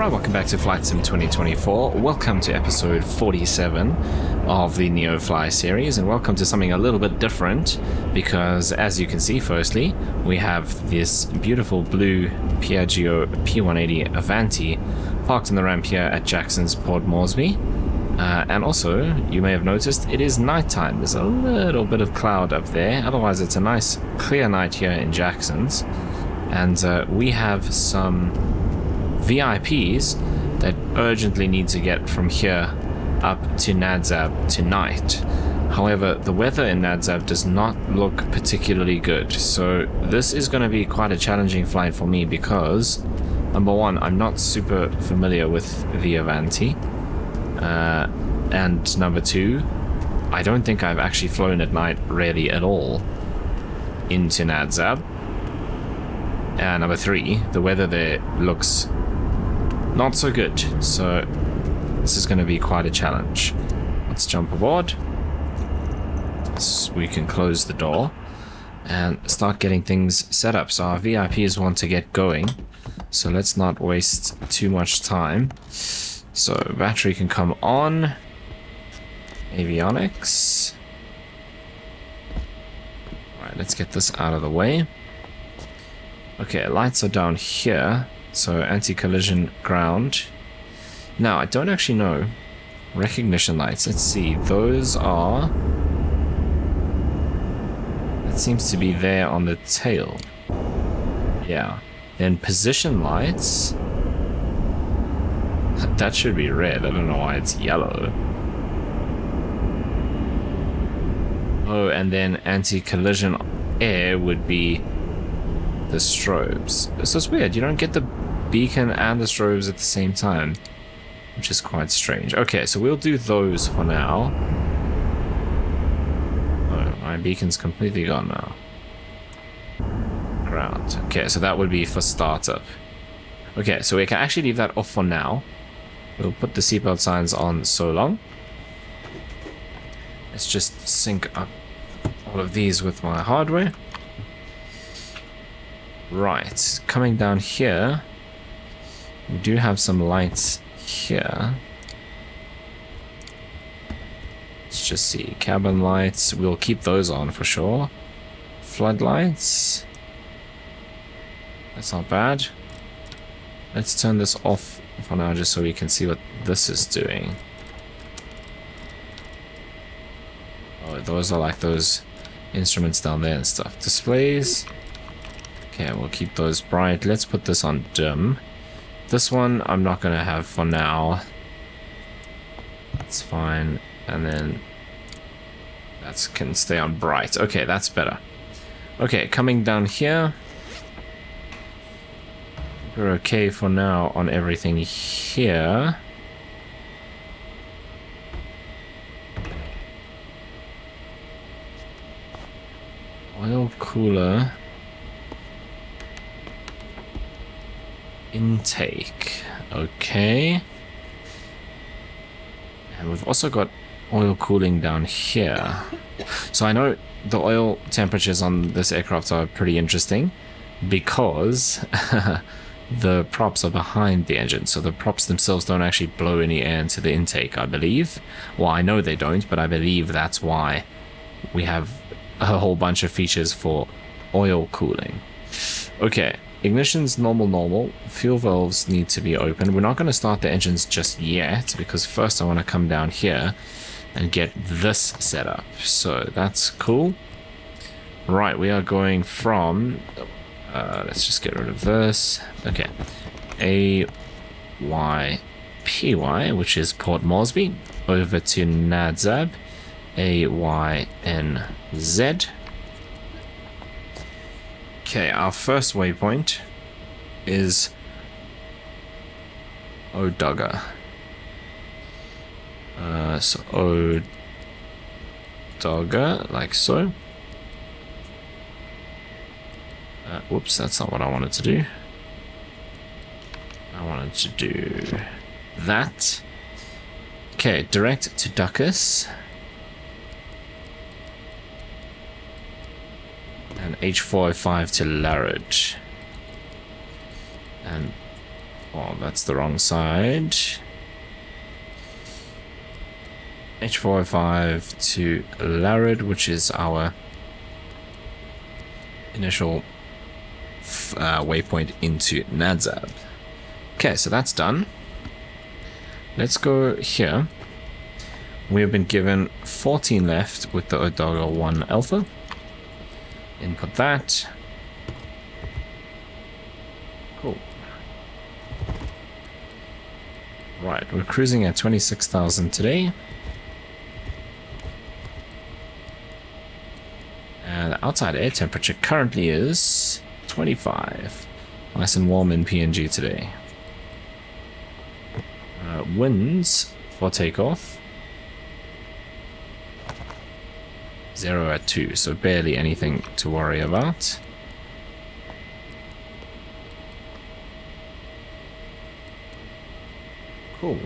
Alright, welcome back to Flight Sim 2024. Welcome to episode 47 of the Neofly series, and welcome to something a little bit different because, as you can see, firstly, we have this beautiful blue Piaggio P180 Avanti parked in the ramp here at Jackson's Port Moresby. And also, you may have noticed, it is nighttime. There's a little bit of cloud up there. Otherwise, it's a nice, clear night here in Jackson's. And we have some VIPs that urgently need to get from here up to Nadzab tonight. However, the weather in Nadzab does not look particularly good, so this is going to be quite a challenging flight for me because, number one, I'm not super familiar with the Avanti, and number two, I don't think I've actually flown at night really at all into Nadzab. And number three, the weather there looks not so good, so this is going to be quite a challenge. Let's jump aboard so we can close the door and start getting things set up. So our VIPs want to get going, so let's not waste too much time. So battery can come on, avionics. Alright, let's get this out of the way. Okay, lights are down here, so anti-collision ground. Now, I don't actually know. Recognition lights, let's see, those are... That seems to be there on the tail. Yeah. Then position lights... That should be red, I don't know why it's yellow. Oh, and then anti-collision air would be the strobes. So it's weird, you don't get the beacon and the strobes at the same time, which is quite strange. Okay, so we'll do those for now. Oh, my beacon's completely gone now. Ground. Okay, so that would be for startup. Okay, so we can actually leave that off for now. We'll put the seatbelt signs on so long. Let's just sync up all of these with my hardware. Right, coming down here, we do have some lights here. Let's just see, cabin lights, we'll keep those on for sure. Floodlights, that's not bad. Let's turn this off for now just so we can see what this is doing. Oh, those are like those instruments down there and stuff. Displays. Okay, we'll keep those bright. Let's put this on dim. This one I'm not going to have for now. That's fine. And then that can stay on bright. Okay, that's better. Okay, coming down here. We're okay for now on everything here. Oil cooler. Intake. Okay. And we've also got oil cooling down here. So I know the oil temperatures on this aircraft are pretty interesting because the props are behind the engine, so the props themselves don't actually blow any air into the intake, I believe. Well, I know they don't, but I believe that's why we have a whole bunch of features for oil cooling. Okay, ignition's normal. Fuel valves need to be open. We're not going to start the engines just yet because first I want to come down here and get this set up. So that's cool. Right, we are going from... let's just get rid of this. Okay. AYPY, which is Port Moresby, over to Nadzab. AYNZ. Okay, our first waypoint is Odogga. So Odogga, like so. Whoops, that's not what I wanted to do. I wanted to do that. Okay, direct to Duckus. And H405 to Larridge. And Oh, that's the wrong side. H405 to Larid, which is our initial waypoint into Nadzab. Okay, so that's done. Let's go here. We have been given 14 left with the Odaga 1 Alpha. Input that. Cool. Right, we're cruising at 26,000 today. And the outside air temperature currently is 25. Nice and warm in PNG today. Winds for takeoff. 0 at 2, so barely anything to worry about. Cool.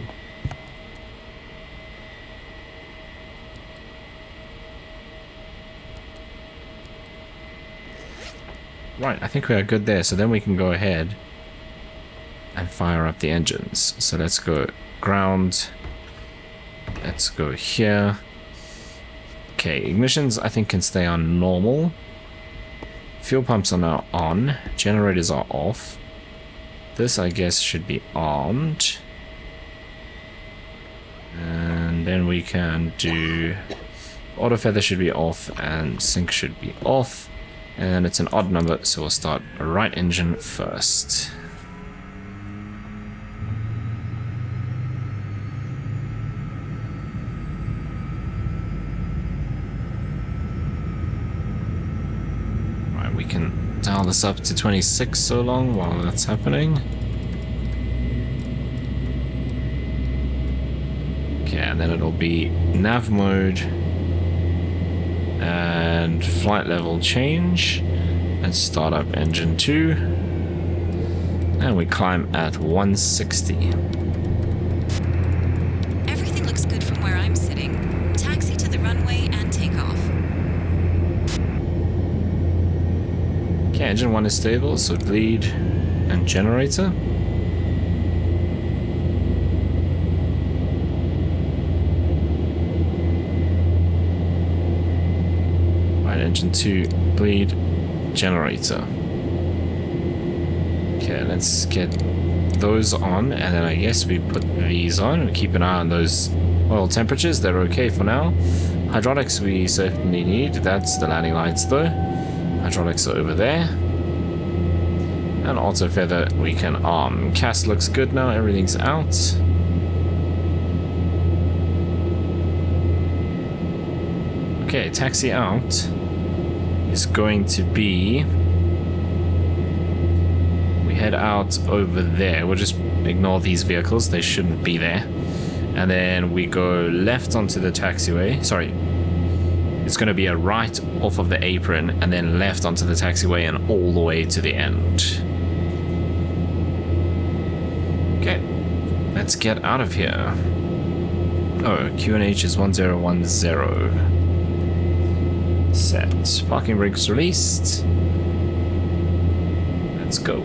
Right, I think we are good there, so then we can go ahead and fire up the engines. So let's go ground. Let's go here. Okay, ignitions I think can stay on normal. Fuel pumps are now on. Generators are off. This I guess should be armed. And then we can do... auto feather should be off and sync should be off. And it's an odd number, so we'll start right engine first. Right, we can dial this up to 26 so long while that's happening. Okay, and then it'll be nav mode and flight level change and start up engine 2, and we climb at 160. Everything looks good from where I'm sitting. Taxi to the runway and take off. Okay, engine 1 is stable, so bleed and generator. Engine 2, bleed, generator. Okay, let's get those on, and then I guess we put these on. We keep an eye on those oil temperatures. They're okay for now. Hydraulics we certainly need. That's the landing lights though. Hydraulics are over there. And auto feather we can arm. CAS looks good now. Everything's out. Okay, taxi out is going to be, we head out over there. We'll just ignore these vehicles, they shouldn't be there, and then we go left onto the taxiway. Sorry, it's going to be a right off of the apron and then left onto the taxiway and all the way to the end. Okay, let's get out of here. Oh, QNH is 1010. Set. Parking brakes released. Let's go.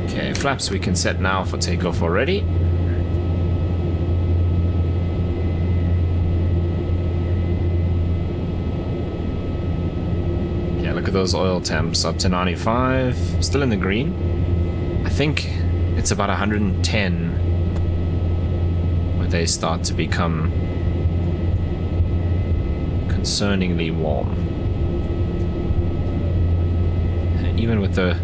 Okay, flaps we can set now for takeoff already. Yeah, look at those oil temps up to 95. Still in the green. I think it's about 110 where they start to become concerningly warm. And even with the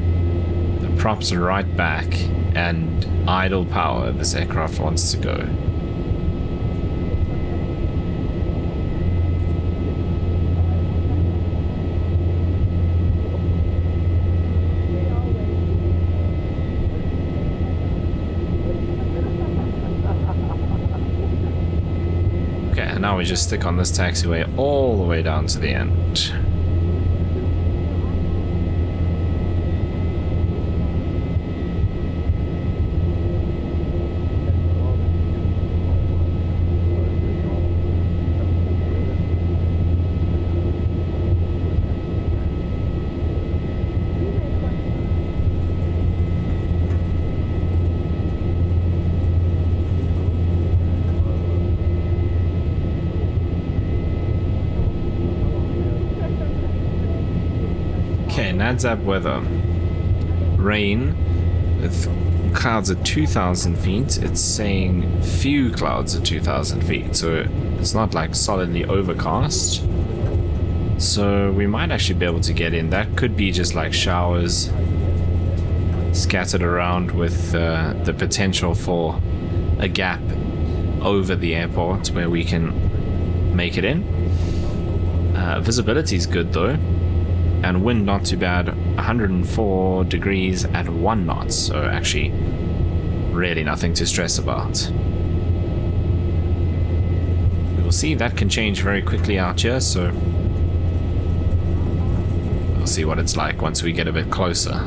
props right back and idle power, this aircraft wants to go. Now we just stick on this taxiway all the way down to the end. ADSAP weather. Rain with clouds at 2,000 feet. It's saying few clouds at 2,000 feet, so it's not like solidly overcast. So we might actually be able to get in. That could be just like showers scattered around with the potential for a gap over the airport where we can make it in. Visibility is good though, and wind not too bad, 104 degrees at 1 knot, so actually really nothing to stress about. We will see, that can change very quickly out here, so we'll see what it's like once we get a bit closer.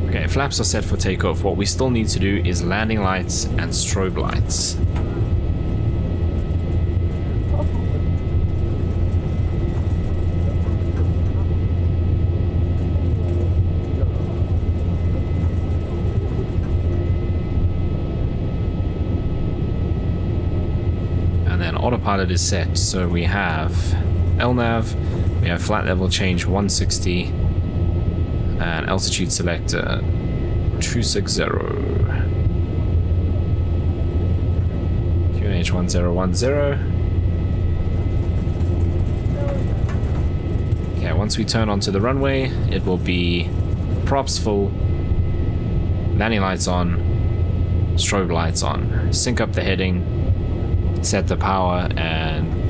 Okay, flaps are set for takeoff. What we still need to do is landing lights and strobe lights. And then autopilot is set, so we have LNAV, we have flight level change 160, and altitude selector 260. QNH 1010. Okay, once we turn onto the runway, it will be props full, landing lights on, strobe lights on. Sync up the heading, set the power, and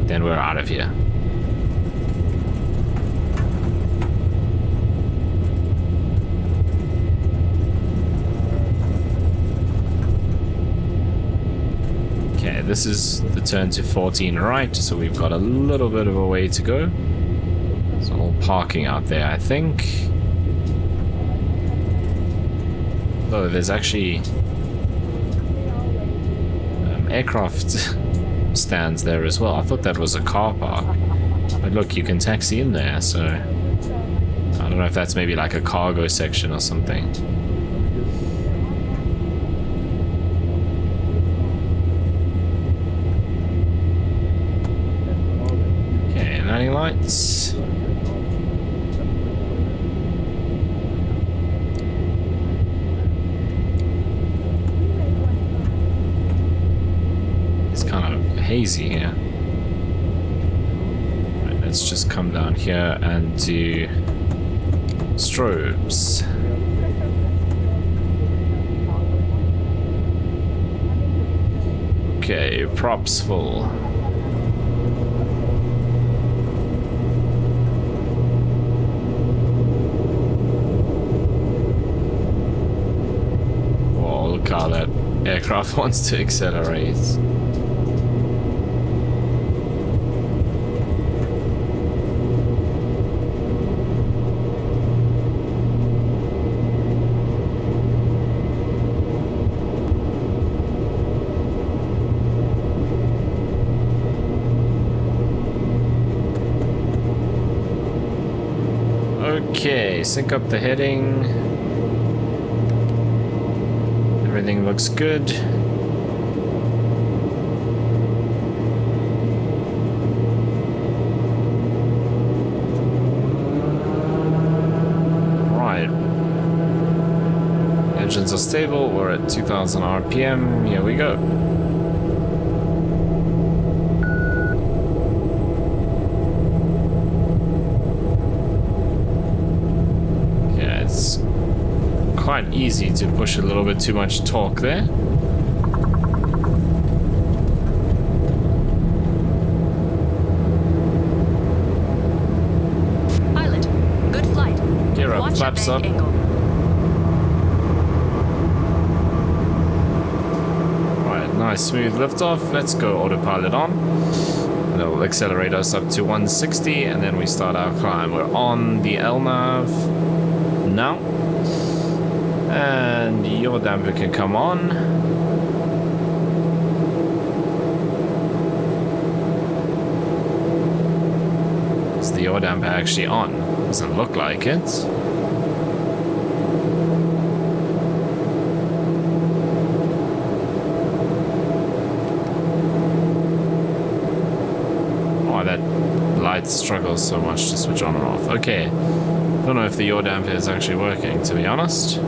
then we're out of here. Okay, this is the turn to 14 right, so we've got a little bit of a way to go. It's all parking out there, I think. Though there's actually aircraft stands there as well. I thought that was a car park, but look, you can taxi in there, so I don't know if that's maybe like a cargo section or something. Okay, landing lights. Hazy here. Right, let's just come down here and do strobes. Okay, props full. Whoa, look how that aircraft wants to accelerate. Okay, sync up the heading. Everything looks good. Right. Engines are stable. We're at 2000 RPM. Here we go. Quite easy to push a little bit too much torque there. Pilot, good flight. Gear up, Watch flaps up. angle. Right, nice smooth liftoff. Let's go autopilot on. And it'll accelerate us up to 160, and then we start our climb. We're on the LNAV now. And your damper can come on. Is the yaw damper actually on? Doesn't look like it. it struggles so much to switch on and off. Okay. Don't know if the yaw damper is actually working, to be honest.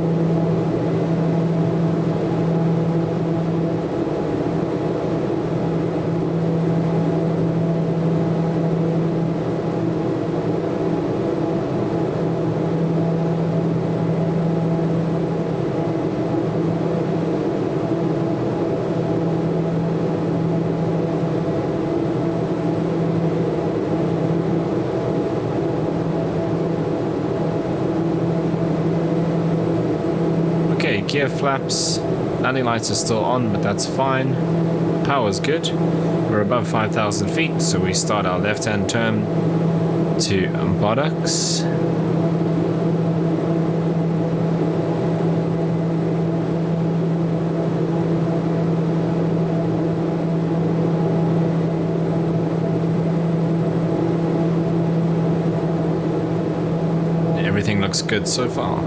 Gear flaps, landing lights are still on, but that's fine. Power's good. We're above 5,000 feet, so we start our left-hand turn to buttocks. Everything looks good so far.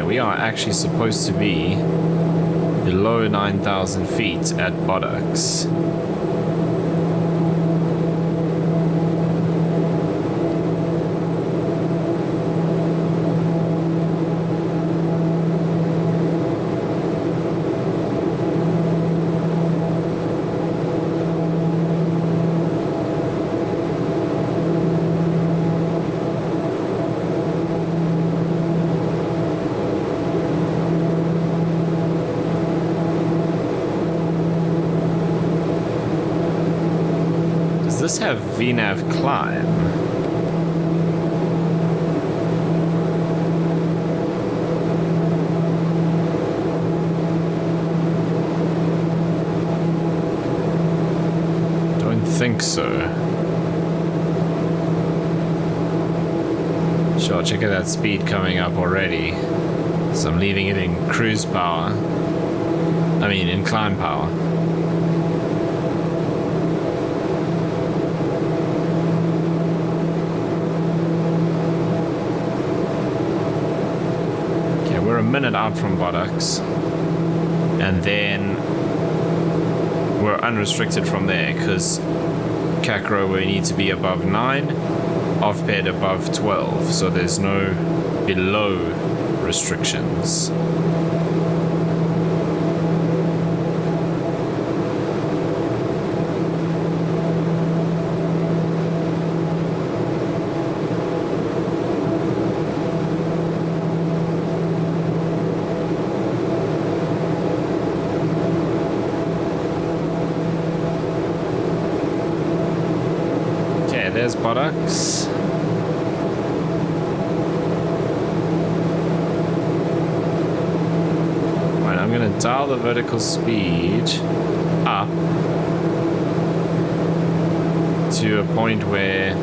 We are actually supposed to be below 9,000 feet at buttocks. Does this have VNAV climb? Don't think so. Sure, check out that speed coming up already. So I'm leaving it in cruise power. I mean, in climb power. We're a minute out from buttocks, and then we're unrestricted from there because CACRO we need to be above 9, off-ped above 12, so there's no below restrictions. There's buttocks. Right, I'm going to dial the vertical speed up to a point where...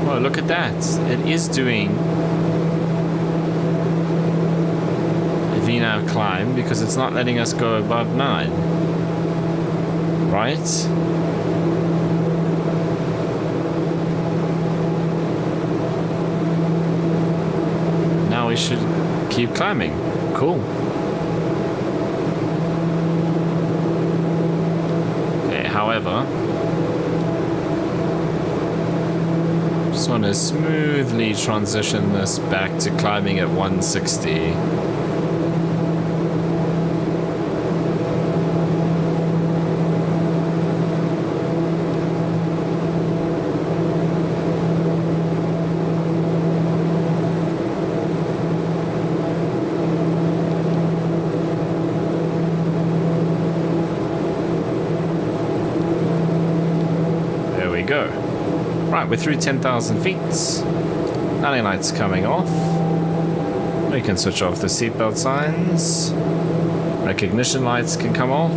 Oh, look at that. It is doing a VNAV climb because it's not letting us go above 9. Right? Now we should keep climbing. Cool. Okay, however, just want to smoothly transition this back to climbing at 160. Go. Right, we're through 10,000 feet. Landing lights coming off. We can switch off the seatbelt signs. Recognition lights can come off.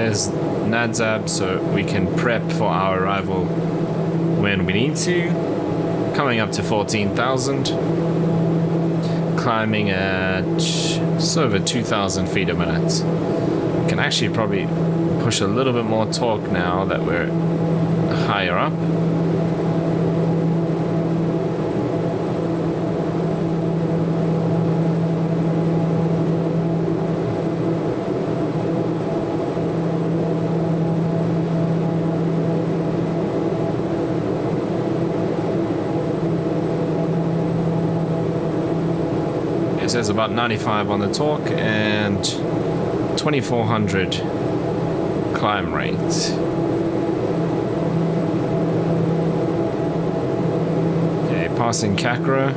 there's NADZAB, so we can prep for our arrival when we need to. Coming up to 14,000. Climbing at just over 2,000 feet a minute. We can actually probably push a little bit more torque now that we're higher up. It says about 95 on the torque and 2,400 climb rate. Okay, passing Kakra.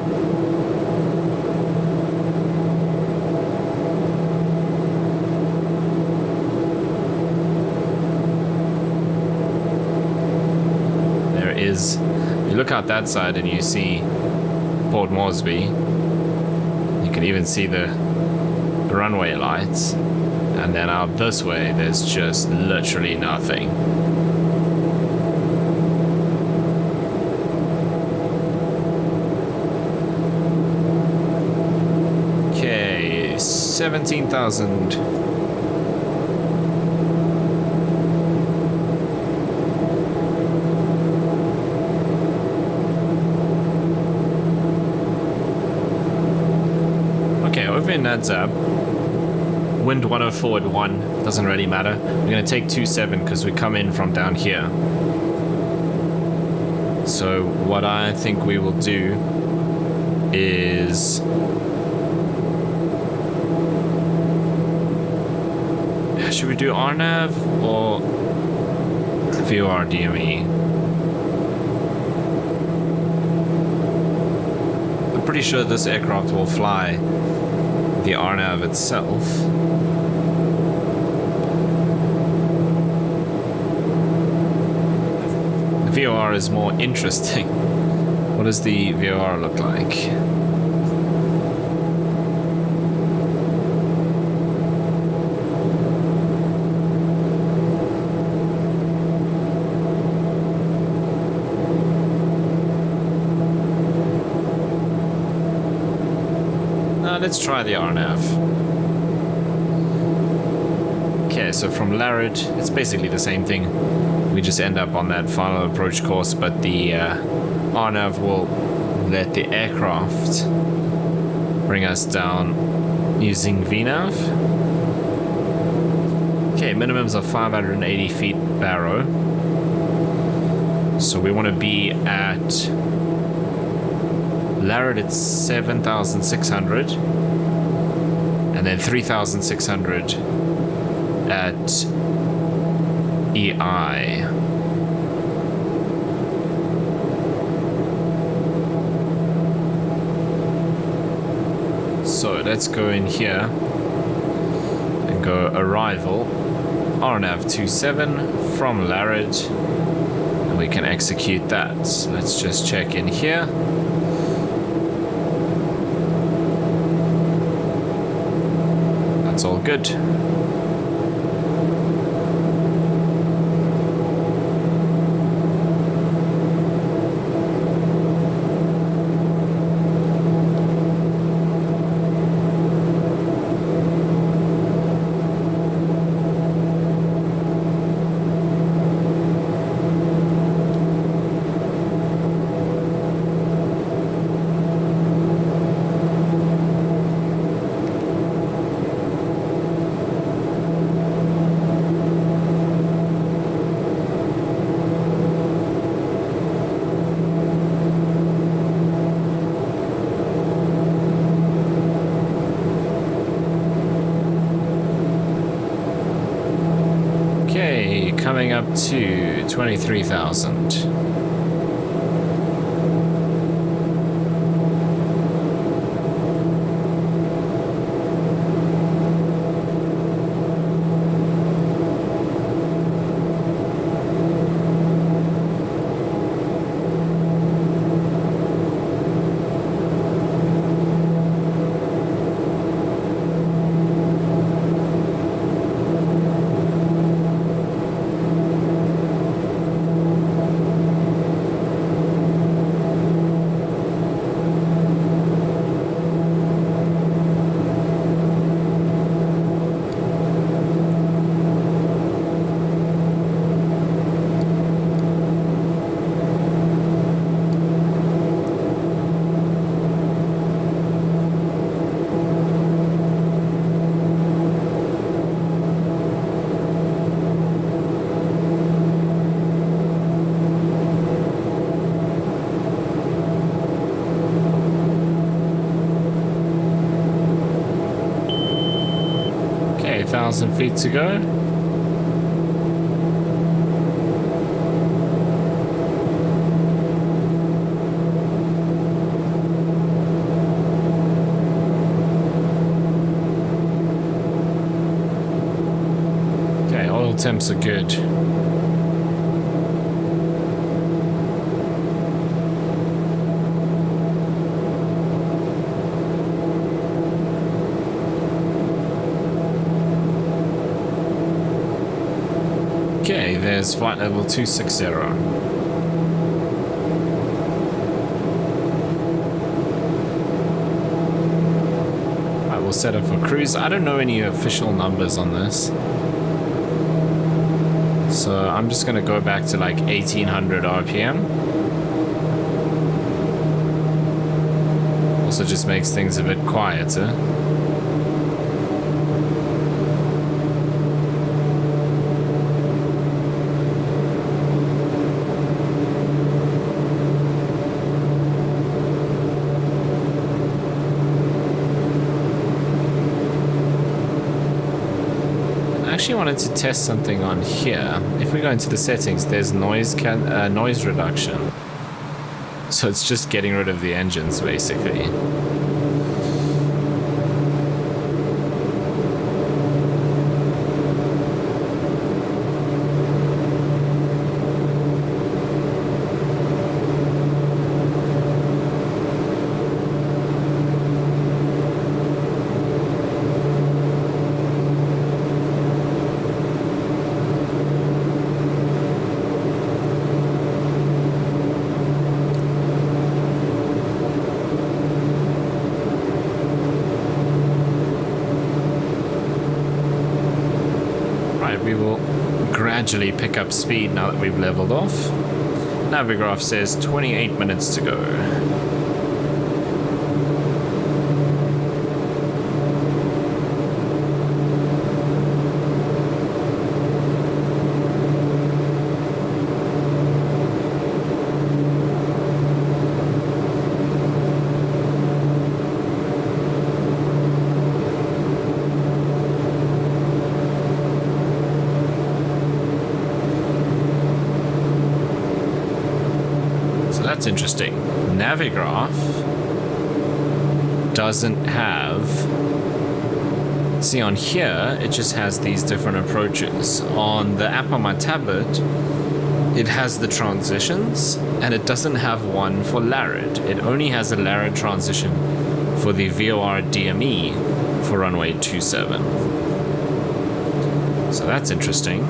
There is, you look out that side and you see Port Moresby. You can even see the runway lights, and then out this way there's just literally nothing. Okay, 17,000. Over in NADZAB, wind 104 at 1, doesn't really matter. We're going to take 27 because we come in from down here. So what I think we will do is... should we do RNAV or VOR DME? I'm pretty sure this aircraft will fly the RNAV itself. The VOR is more interesting. What does the VOR look like? Let's try the RNAV. Okay, so from Larad, it's basically the same thing. We just end up on that final approach course, but the RNAV will let the aircraft bring us down using VNAV. Okay, minimums of 580 feet Barrow. So we want to be at Larad, it's 7,600, and then 3,600 at EI. So let's go in here and go arrival, RNAV 27 from Larad, and we can execute that. Let's just check in here. It's all good. Coming up to 23,000. 1,000 feet to go. Okay, oil temps are good. Okay, there's flight level 260. I will set up for cruise. I don't know any official numbers on this. So I'm just gonna go back to like 1800 RPM. Also just makes things a bit quieter. I actually wanted to test something on here. If we go into the settings, there's noise reduction. So it's just getting rid of the engines, basically. We will gradually pick up speed now that we've leveled off. Navigraph says 28 minutes to go. That's interesting. Navigraph doesn't have... See, on here, it just has these different approaches. On the app on my tablet, it has the transitions, and it doesn't have one for Larid. It only has a Larid transition for the VOR DME for runway 27. So that's interesting.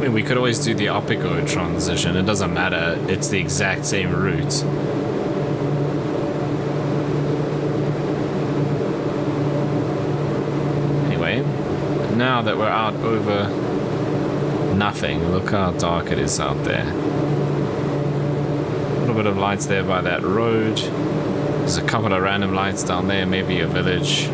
We could always do the Opico transition. It doesn't matter. It's the exact same route. Anyway, now that we're out over nothing, look how dark it is out there. A little bit of lights there by that road. There's a couple of random lights down there, maybe a village.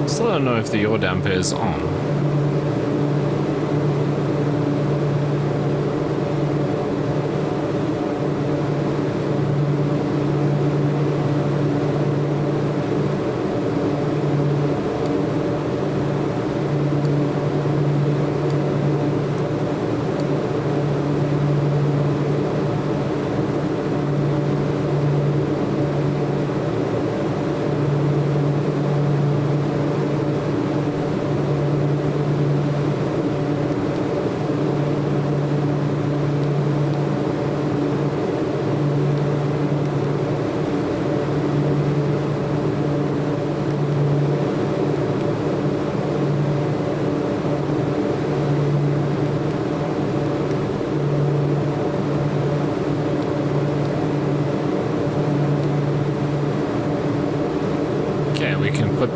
Still don't know if the yaw damper is on.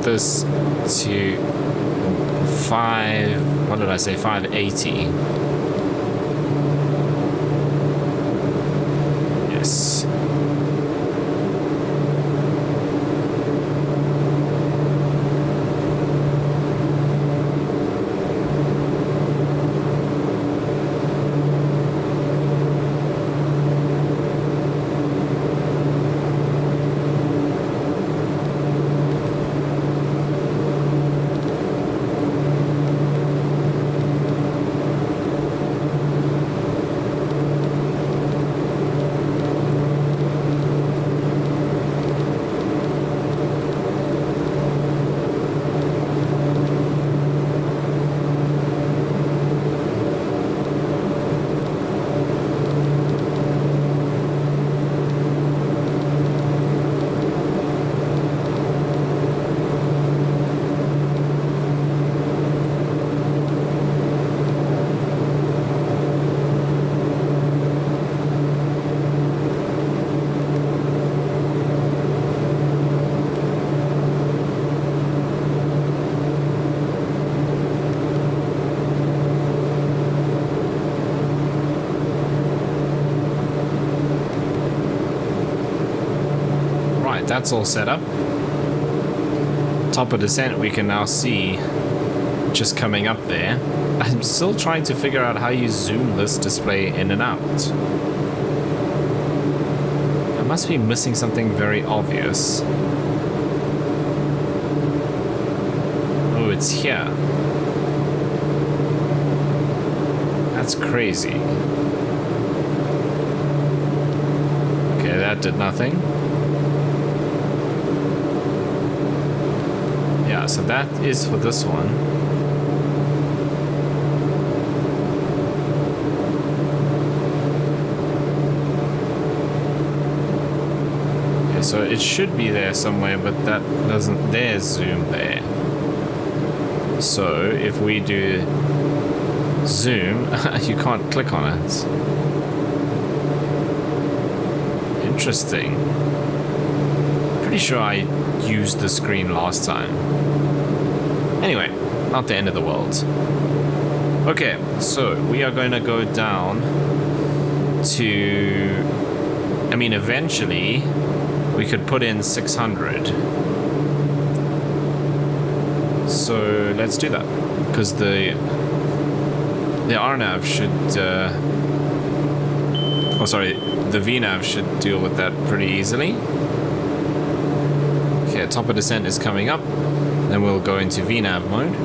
this to 580. Yes. That's all set up. Top of descent we can now see just coming up there. I'm still trying to figure out how you zoom this display in and out. I must be missing something very obvious. Oh, it's here. That's crazy. Okay, that did nothing. So that is for this one. Okay, so it should be there somewhere, but that doesn't. There's zoom there. So if we do zoom, you can't click on it. Interesting. Pretty sure I used the screen last time. Anyway, not the end of the world. Okay, so we are going to go down to... I mean, eventually, we could put in 600. So, let's do that. Because the RNAV should... oh, sorry, the VNAV should deal with that pretty easily. Okay, top of descent is coming up. Then we'll go into VNAV mode.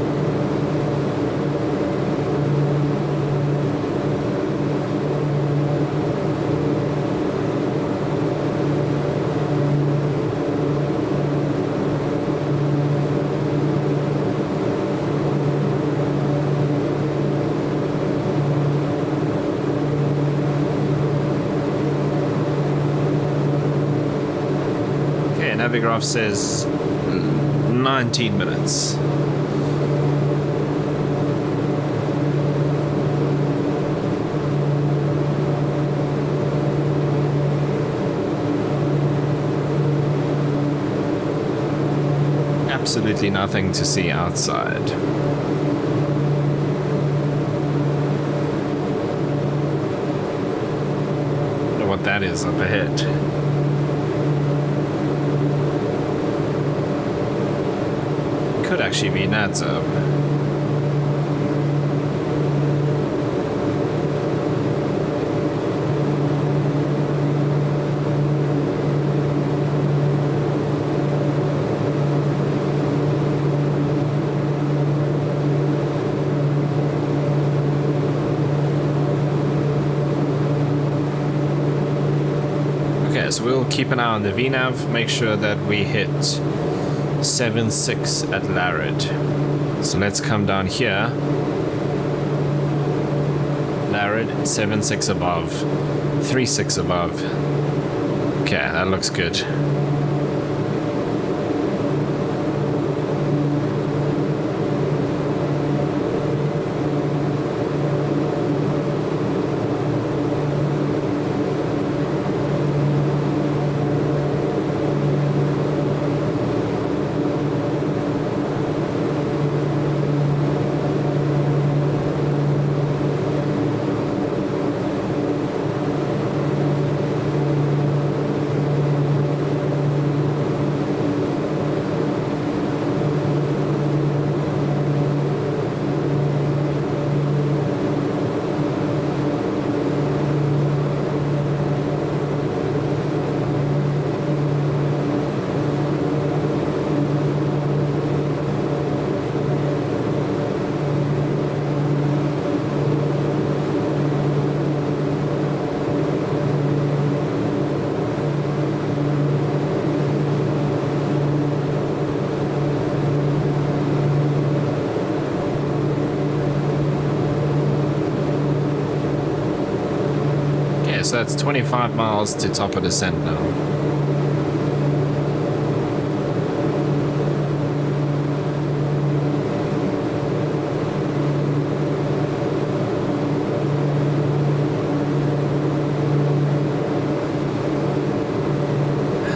Okay, Navigraph says 19 minutes. Absolutely nothing to see outside. I don't know what that is up ahead. Could actually be NADSUB. Okay, so we'll keep an eye on the VNAV, make sure that we hit 7.6 at Larid. So let's come down here. Larid, 7.6 above. 3.6 above. Okay, that looks good. Okay, so that's 25 miles to top of descent now.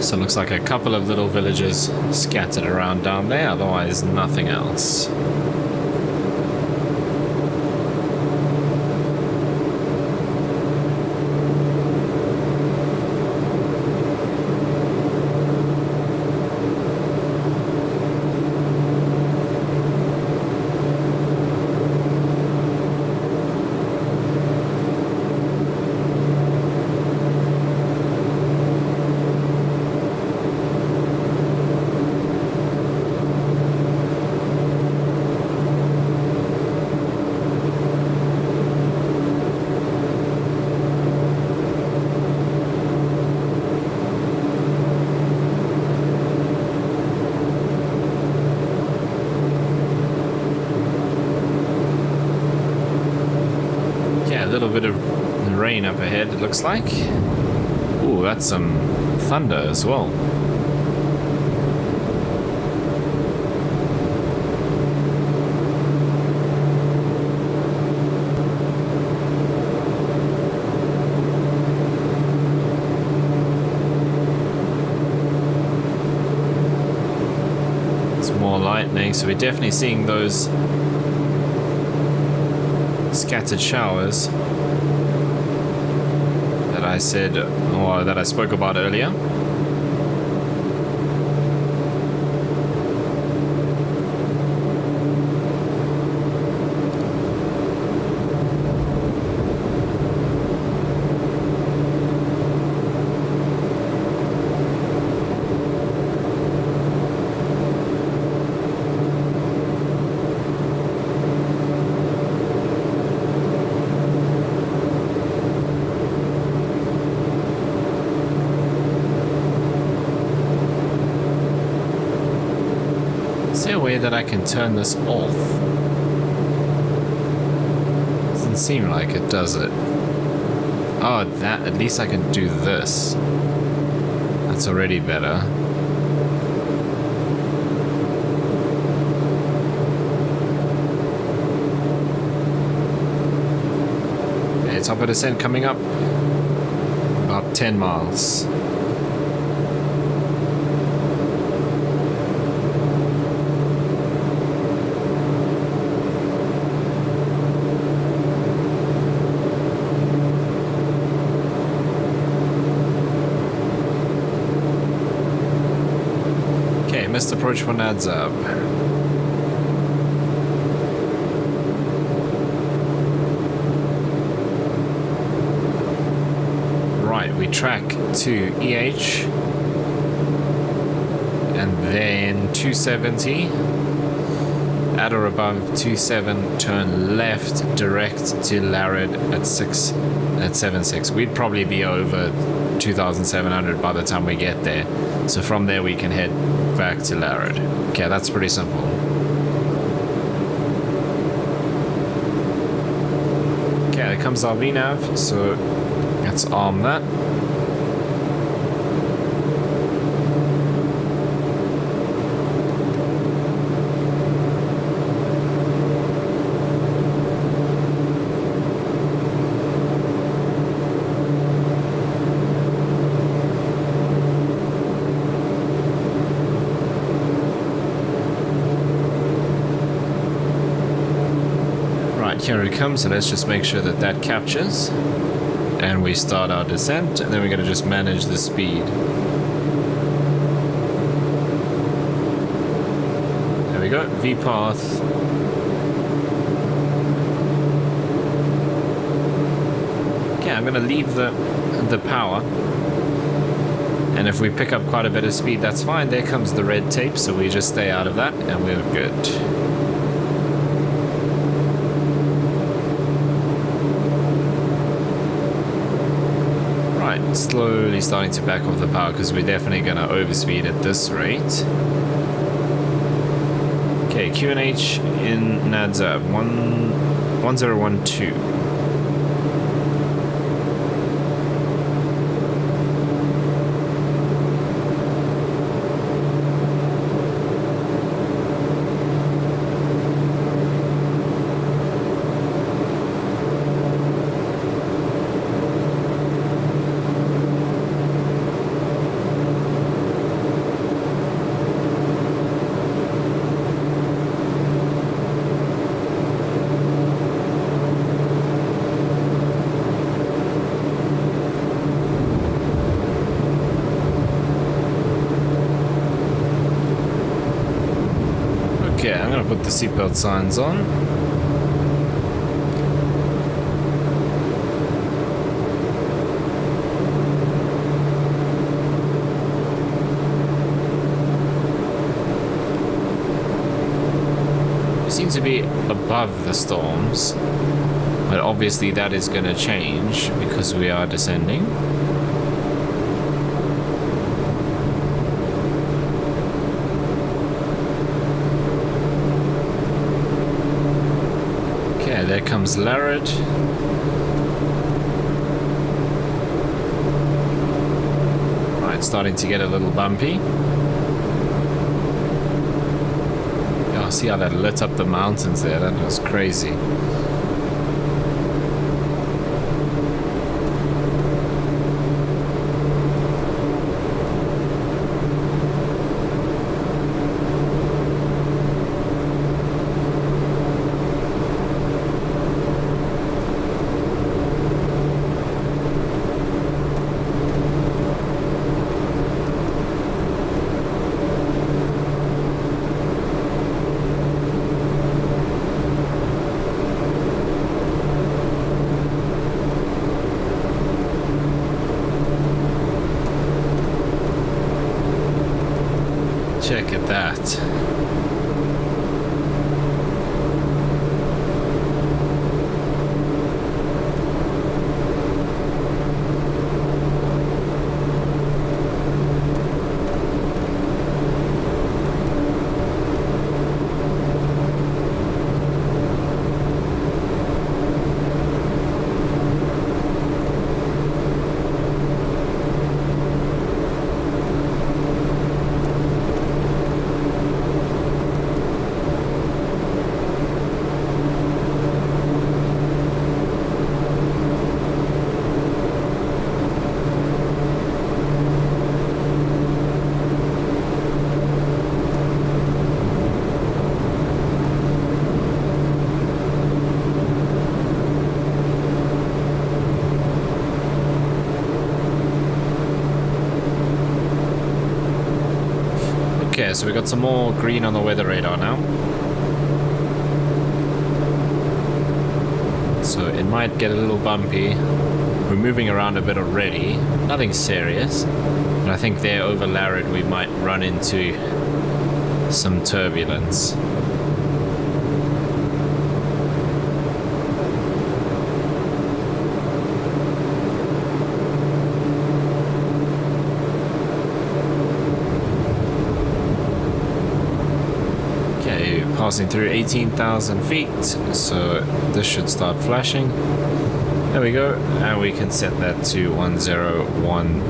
So it looks like a couple of little villages scattered around down there, otherwise nothing else. Bit of rain up ahead, it looks like. Ooh, that's some thunder as well. It's more lightning, so we're definitely seeing those scattered showers I said, or that I spoke about earlier. That I can turn this off. Doesn't seem like it, does it? Oh, that, at least I can do this. That's already better. Okay, top of descent coming up. About 10 miles. Missed approach for Nadzab. Right, we track to EH and then 270 at or above 27, turn left direct to Larid at 76. We'd probably be over 2,700 by the time we get there. So from there we can head back to Larid. Okay, that's pretty simple. Okay, there comes our VNav, so let's arm that. Here it comes, so let's just make sure that that captures and we start our descent, and then we're going to just manage the speed. There we go, V-path. Okay, I'm going to leave the power, and if we pick up quite a bit of speed, that's fine. There comes the red tape, so we just stay out of that and we're good. Slowly starting to back off the power because we're definitely going to overspeed at this rate. Okay, QNH in Nadzab 1012. gonna put the seatbelt signs on. We seem to be above the storms, but obviously that is gonna change because we are descending. There comes Larrod. Right, starting to get a little bumpy. Oh, see how that lit up the mountains there? That was crazy. Check at that. Okay, so we got some more green on the weather radar now. So it might get a little bumpy. We're moving around a bit already. Nothing serious. But I think there over Larrod we might run into some turbulence. Passing through 18,000 feet, so this should start flashing. There we go, and we can set that to 1012.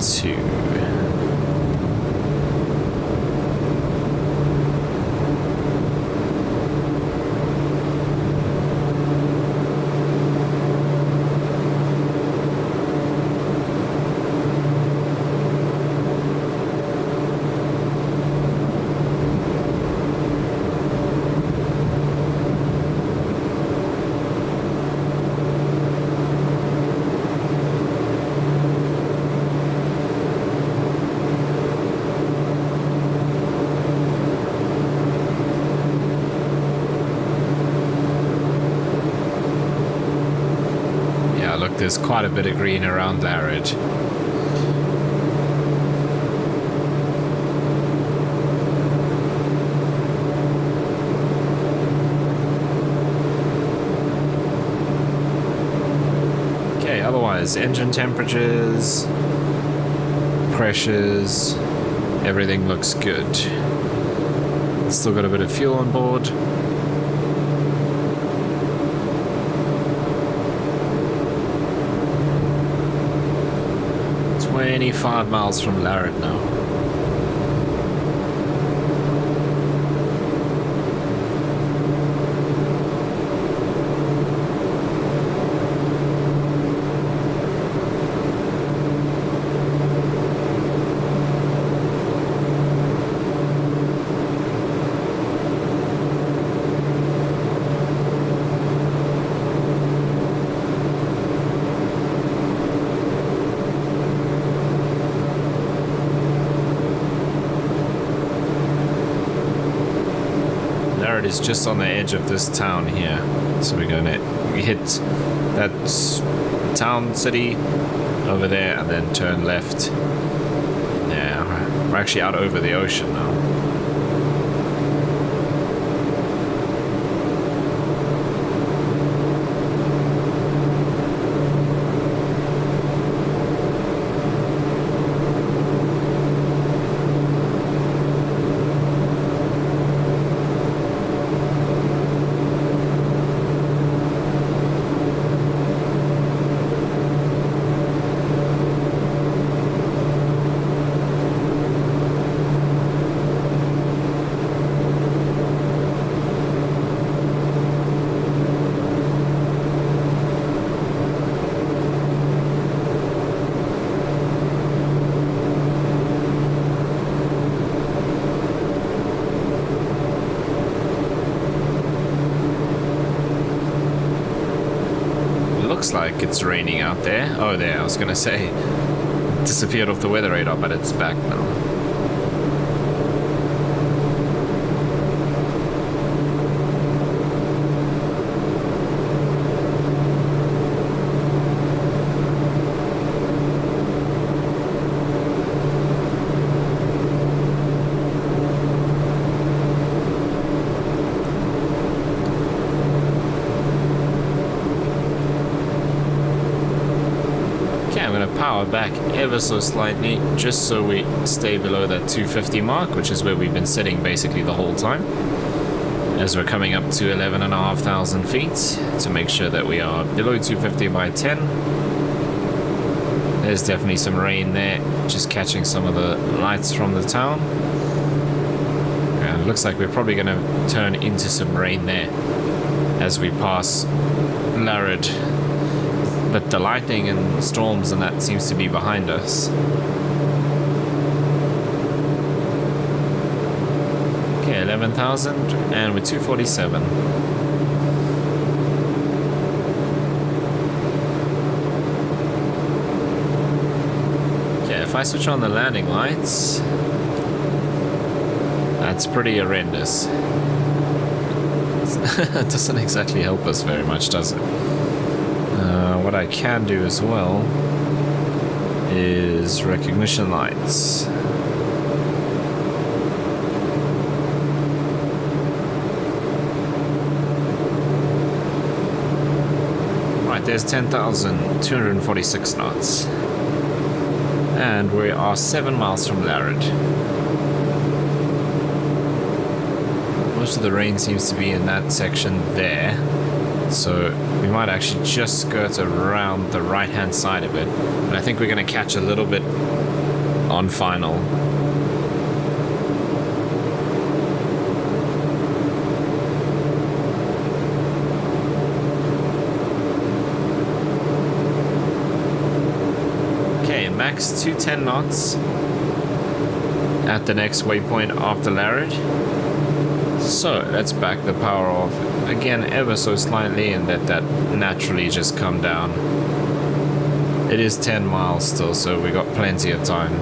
There's quite a bit of green around Larrod. Okay, otherwise, engine temperatures, pressures, everything looks good. Still got a bit of fuel on board. 25 miles from Larrod now. Larad is just on the edge of this town here. So we're going to hit that town city over there and then turn left. Yeah, we're actually out over the ocean now. Like it's raining out there. Oh, there, I was gonna say disappeared off the weather radar, but it's back now. Power back ever so slightly just so we stay below that 250 mark, which is where we've been sitting basically the whole time, as we're coming up to 11,500 feet to make sure that we are below 250 by 10. There's definitely some rain there, just catching some of the lights from the town, and it looks like we're probably going to turn into some rain there as we pass Larad. But the lightning and storms and that seems to be behind us. Okay, 11,000 and we're 247. Okay, if I switch on the landing lights, that's pretty horrendous. It doesn't exactly help us very much, does it? What I can do as well is recognition lights. Right, there's 10,246 knots. And we are 7 miles from Larad. Most of the rain seems to be in that section there. So we might actually just skirt around the right hand side of it, and I think we're going to catch a little bit on final. Okay, max 210 knots at the next waypoint after Larad. So let's back the power off again ever so slightly and let that naturally just come down. It is 10 miles still, so we got plenty of time.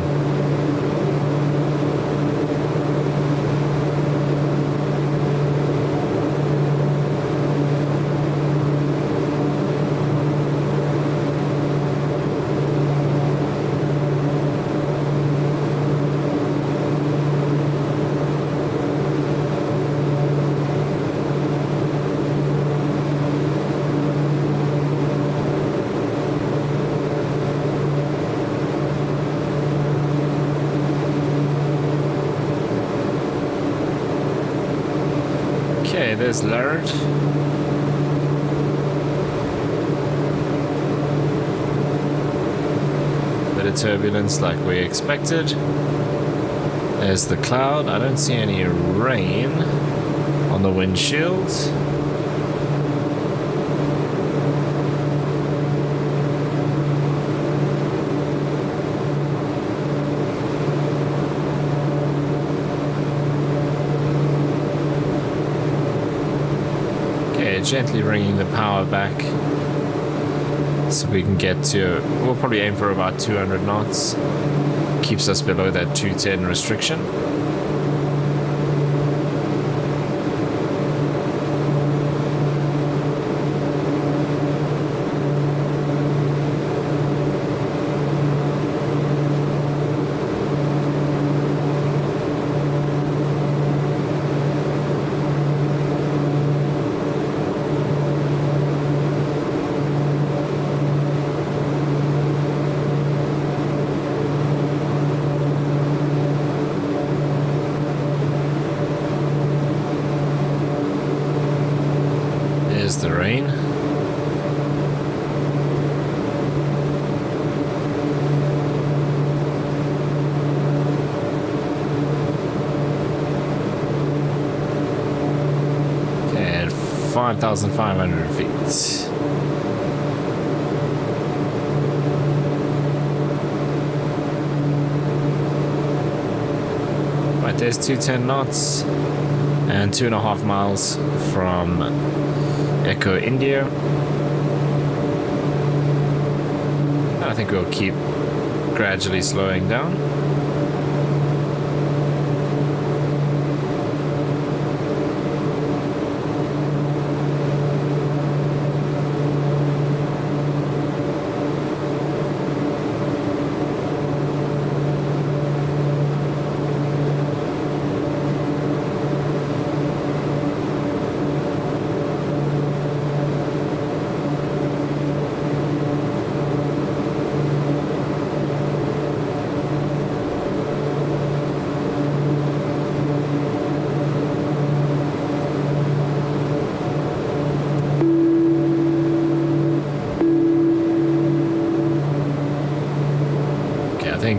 Okay, there's Larad. Bit of turbulence like we expected. There's the cloud. I don't see any rain on the windshield. Gently bringing the power back so we can get to, we'll probably aim for about 200 knots. Keeps us below that 210 restriction. the rain. Okay, at 5,500 feet. Right, there's 210 knots. And 2.5 miles from Echo India. I think we'll keep gradually slowing down.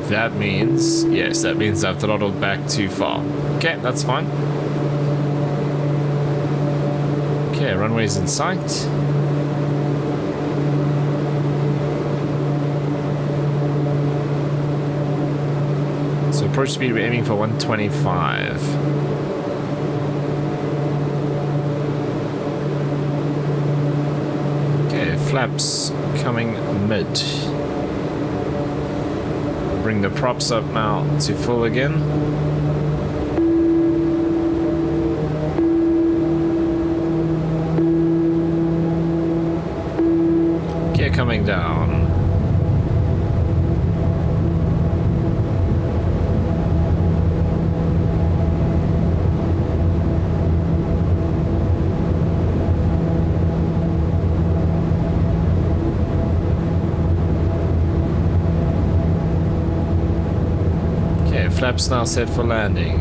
That means, yes, that means I've throttled back too far. Okay, that's fine. Okay, runway's in sight. So approach speed, we're aiming for 125. Okay, flaps coming mid. Bring the props up now to full again. Gear coming down. Flaps now set for landing.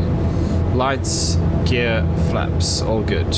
Lights, gear, flaps, all good.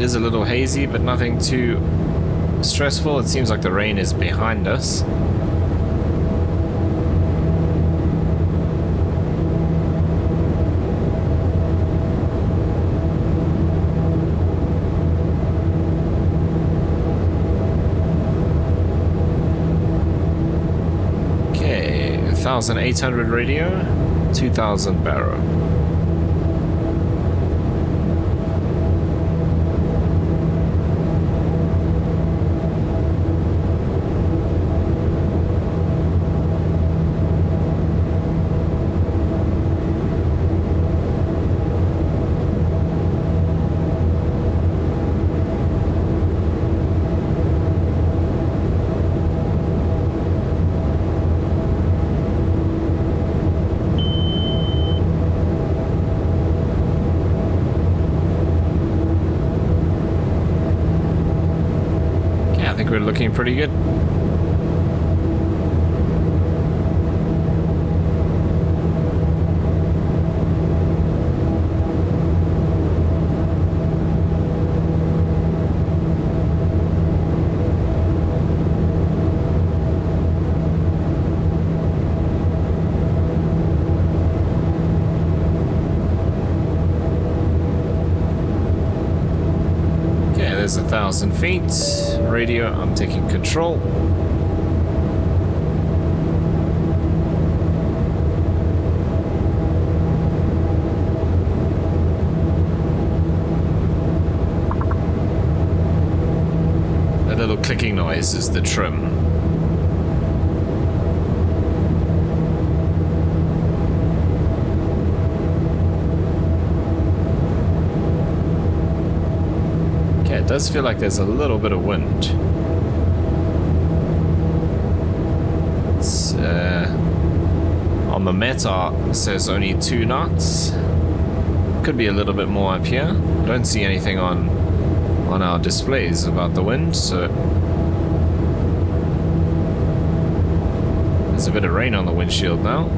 Is a little hazy, but nothing too stressful. It seems like the rain is behind us. Okay, 1,800 radio, 2,000 barrow. We're looking pretty good. There's 1,000 feet. Radio, I'm taking control. That little clicking noise is the trim. does feel like there's a little bit of wind. It's, on the METAR it says only 2 knots. Could be a little bit more up here. Don't see anything on our displays about the wind, so there's a bit of rain on the windshield now.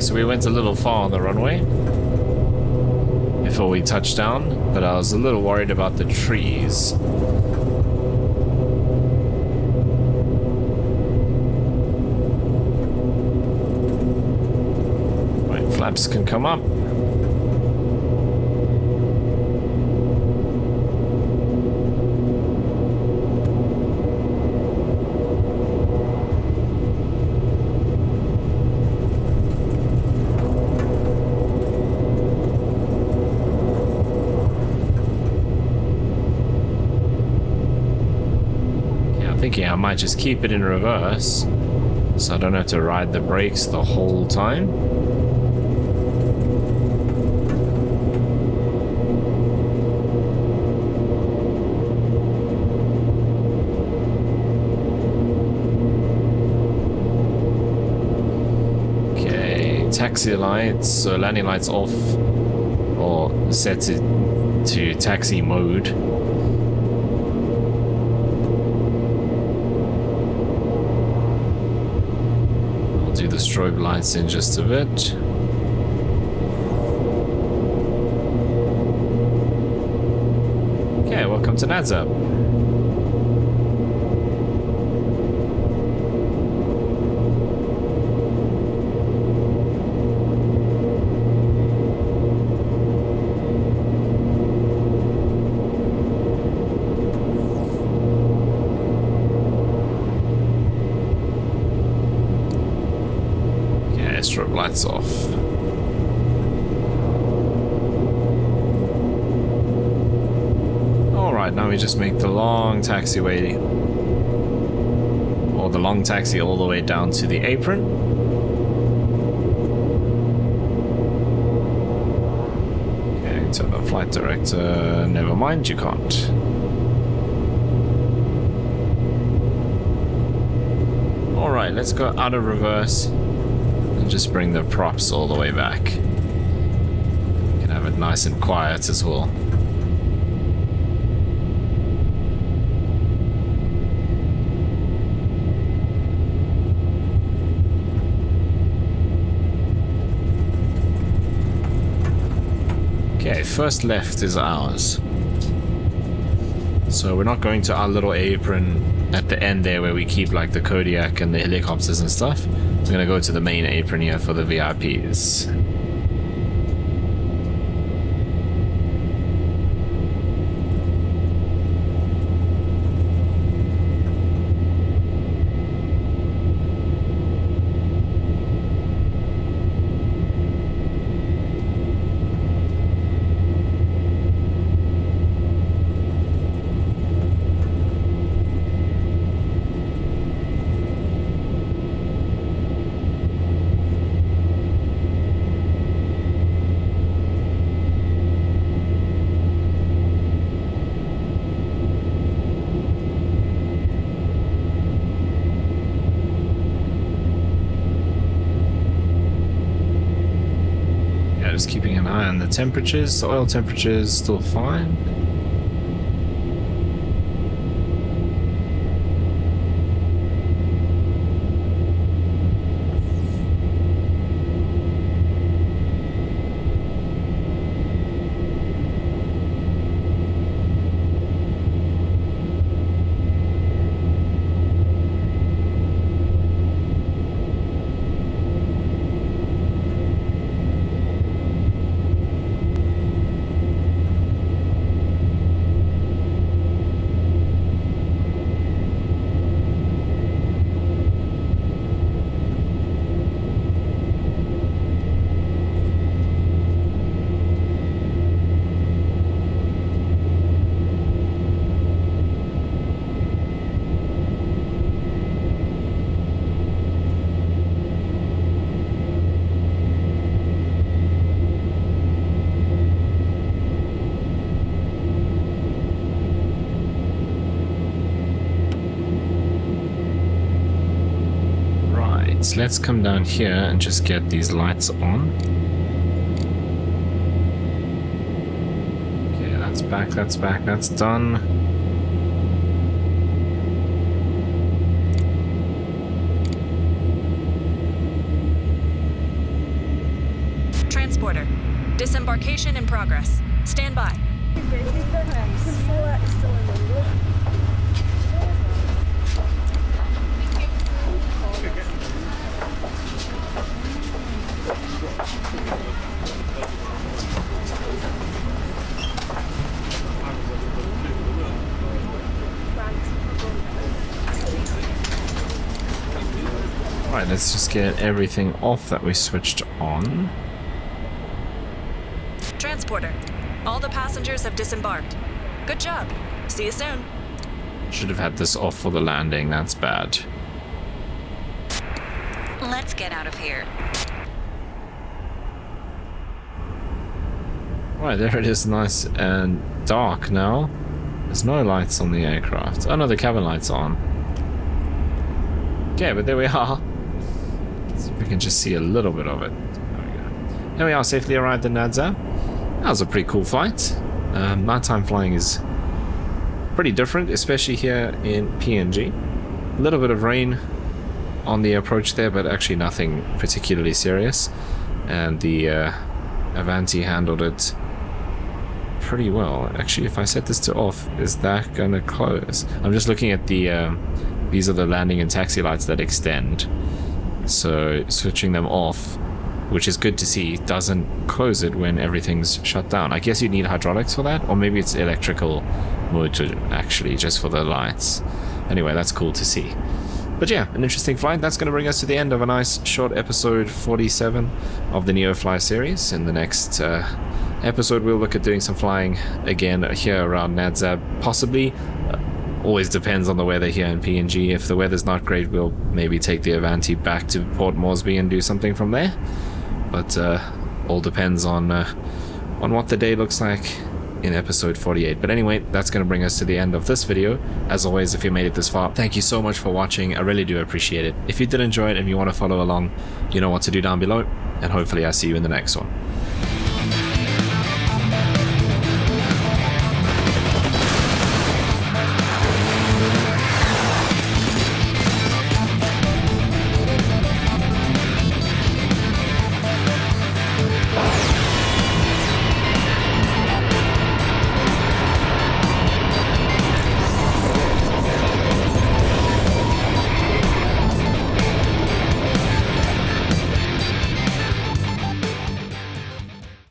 So we went a little far on the runway before we touched down, but I was a little worried about the trees. Right, flaps can come up. Thinking I might just keep it in reverse so I don't have to ride the brakes the whole time. Okay, taxi lights, so landing lights off or set to taxi mode. Strobe lights in just a bit. Okay, welcome to NADSAP. Strobe lights off. Alright, now we just make the long taxiway, or the long taxi all the way down to the apron. Okay, so the flight director, never mind, you can't. Alright, let's go out of reverse. Just bring the props all the way back. You can have it nice and quiet as well. Okay, first left is ours. So we're not going to our little apron at the end there where we keep like the Kodiak and the helicopters and stuff. We're gonna go to the main apron here for the VIPs. Just keeping an eye on the temperatures. The oil temperature is still fine. So let's come down here and just get these lights on. Okay, that's back, that's done. Transporter. Disembarkation in progress. Stand by. Alright, let's just get everything off that we switched on. Transporter. All the passengers have disembarked. Good job. See you soon. Should have had this off for the landing, that's bad. Let's get out of here. Right, there it is, nice and dark now. There's no lights on the aircraft. Oh no, the cabin light's on. Okay, but there we are. Let's see if we can just see a little bit of it. There we go. Here we are, safely arrived in Nadzab. That was a pretty cool flight. Nighttime flying is pretty different, especially here in PNG. A little bit of rain on the approach there, but actually nothing particularly serious. And the Avanti handled it pretty well. Actually, if I set this to off, is that gonna close? I'm just looking at the these are the landing and taxi lights that extend. So switching them off, which is good to see, doesn't close it when everything's shut down. I guess you need hydraulics for that, or maybe it's electrical motor actually, just for the lights. Anyway, that's cool to see. But yeah, an interesting flight. That's going to bring us to the end of a nice short episode 47 of the Neofly series. In the next episode, we'll look at doing some flying again here around Nadzab, possibly. Always depends on the weather here in PNG. If the weather's not great, we'll maybe take the Avanti back to Port Moresby and do something from there. But all depends on what the day looks like in episode 48. But anyway, that's going to bring us to the end of this video. As always, if you made it this far, thank you so much for watching. I really do appreciate it. If you did enjoy it and you want to follow along, you know what to do down below. And hopefully I'll see you in the next one.